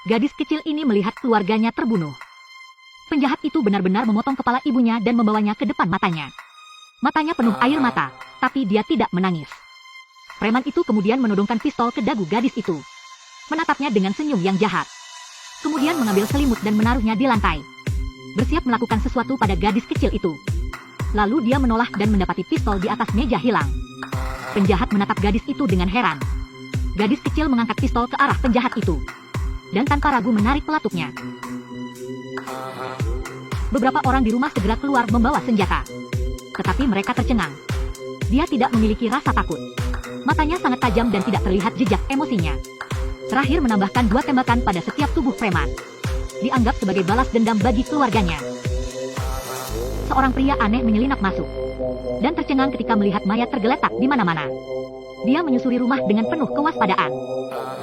Gadis kecil ini melihat keluarganya terbunuh. Penjahat itu benar-benar memotong kepala ibunya dan membawanya ke depan matanya. Matanya penuh air mata, tapi dia tidak menangis. Preman itu kemudian menodongkan pistol ke dagu gadis itu. Menatapnya dengan senyum yang jahat. Kemudian mengambil selimut dan menaruhnya di lantai. Bersiap melakukan sesuatu pada gadis kecil itu. Lalu dia menoleh dan mendapati pistol di atas meja hilang. Penjahat menatap gadis itu dengan heran. Gadis kecil mengangkat pistol ke arah penjahat itu. Dan tanpa ragu menarik pelatupnya. Beberapa orang di rumah segera keluar membawa senjata. Tetapi mereka tercengang. Dia tidak memiliki rasa takut. Matanya sangat tajam dan tidak terlihat jejak emosinya. Terakhir menambahkan 2 tembakan pada setiap tubuh preman. Dianggap sebagai balas dendam bagi keluarganya. Seorang pria aneh menyelinap masuk. Dan tercengang ketika melihat mayat tergeletak di mana-mana. Dia menyusuri rumah dengan penuh kewaspadaan.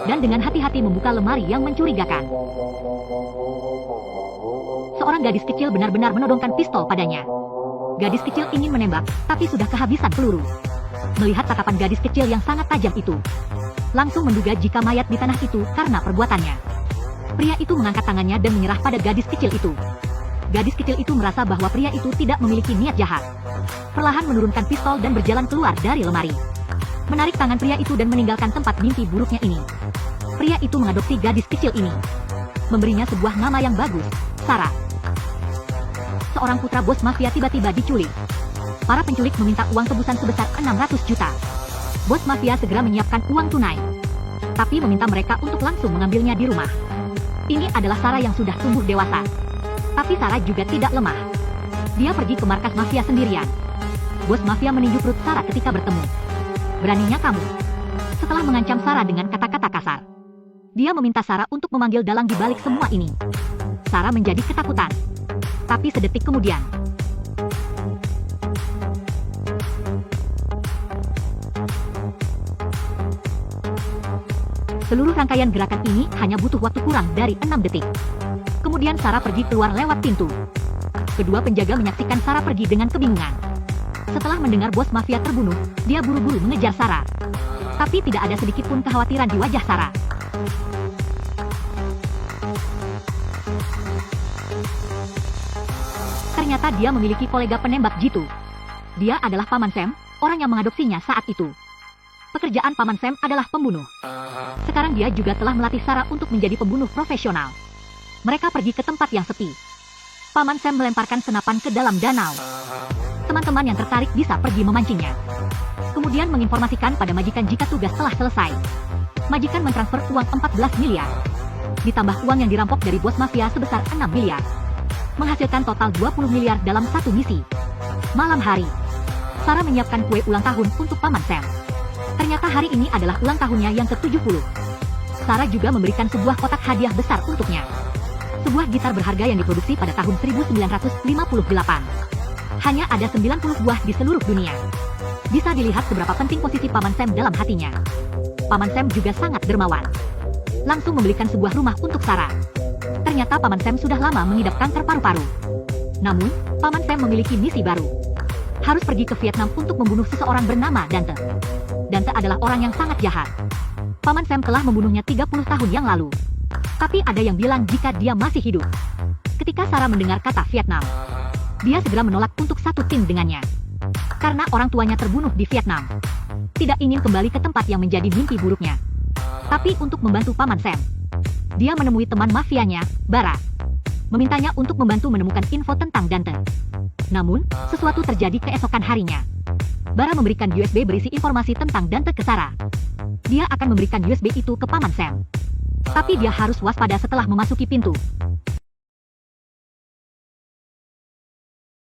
Dan dengan hati-hati membuka lemari yang mencurigakan. Seorang gadis kecil benar-benar menodongkan pistol padanya. Gadis kecil ingin menembak, tapi sudah kehabisan peluru. Melihat tatapan gadis kecil yang sangat tajam itu, langsung menduga jika mayat di tanah itu karena perbuatannya. Pria itu mengangkat tangannya dan menyerah pada gadis kecil itu. Gadis kecil itu merasa bahwa pria itu tidak memiliki niat jahat. Perlahan menurunkan pistol dan berjalan keluar dari lemari. Menarik tangan pria itu dan meninggalkan tempat mimpi buruknya ini. Pria itu mengadopsi gadis kecil ini. Memberinya sebuah nama yang bagus, Sarah. Seorang putra bos mafia tiba-tiba diculik. Para penculik meminta uang tebusan sebesar 600 juta. Bos mafia segera menyiapkan uang tunai. Tapi meminta mereka untuk langsung mengambilnya di rumah. Ini adalah Sarah yang sudah tumbuh dewasa. Tapi Sarah juga tidak lemah. Dia pergi ke markas mafia sendirian. Bos mafia meninju perut Sarah ketika bertemu. Beraninya kamu. Setelah mengancam Sarah dengan kata-kata kasar. Dia meminta Sarah untuk memanggil dalang di balik semua ini. Sarah menjadi ketakutan. Tapi sedetik kemudian. Seluruh rangkaian gerakan ini hanya butuh waktu kurang dari 6 detik. Kemudian Sarah pergi keluar lewat pintu. Kedua penjaga menyaksikan Sarah pergi dengan kebingungan. Setelah mendengar bos mafia terbunuh, dia buru-buru mengejar Sarah. Tapi tidak ada sedikit pun kekhawatiran di wajah Sarah. Ternyata dia memiliki kolega penembak jitu. Dia adalah Paman Sam, orang yang mengadopsinya saat itu. Pekerjaan Paman Sam adalah pembunuh. Sekarang dia juga telah melatih Sarah untuk menjadi pembunuh profesional. Mereka pergi ke tempat yang sepi. Paman Sam melemparkan senapan ke dalam danau. Teman-teman yang tertarik bisa pergi memancingnya. Kemudian menginformasikan pada majikan jika tugas telah selesai. Majikan mentransfer uang 14 miliar. Ditambah uang yang dirampok dari bos mafia sebesar 6 miliar. Menghasilkan total 20 miliar dalam satu misi. Malam hari, Sarah menyiapkan kue ulang tahun untuk Paman Sam. Ternyata hari ini adalah ulang tahunnya yang ke-70. Sarah juga memberikan sebuah kotak hadiah besar untuknya. Sebuah gitar berharga yang diproduksi pada tahun 1958. Hanya ada 90 buah di seluruh dunia. Bisa dilihat seberapa penting posisi Paman Sam dalam hatinya. Paman Sam juga sangat dermawan. Langsung membelikan sebuah rumah untuk Sarah. Ternyata Paman Sam sudah lama mengidap kanker paru-paru. Namun, Paman Sam memiliki misi baru. Harus pergi ke Vietnam untuk membunuh seseorang bernama Dante. Dante adalah orang yang sangat jahat. Paman Sam telah membunuhnya 30 tahun yang lalu. Tapi ada yang bilang jika dia masih hidup. Ketika Sarah mendengar kata Vietnam, dia segera menolak untuk satu tim dengannya. Karena orang tuanya terbunuh di Vietnam. Tidak ingin kembali ke tempat yang menjadi mimpi buruknya. Tapi untuk membantu Paman Sam, dia menemui teman mafianya, Bara. Memintanya untuk membantu menemukan info tentang Dante. Namun, sesuatu terjadi keesokan harinya. Bara memberikan USB berisi informasi tentang Dante ke Sarah. Dia akan memberikan USB itu ke Paman Sam. Tapi dia harus waspada setelah memasuki pintu.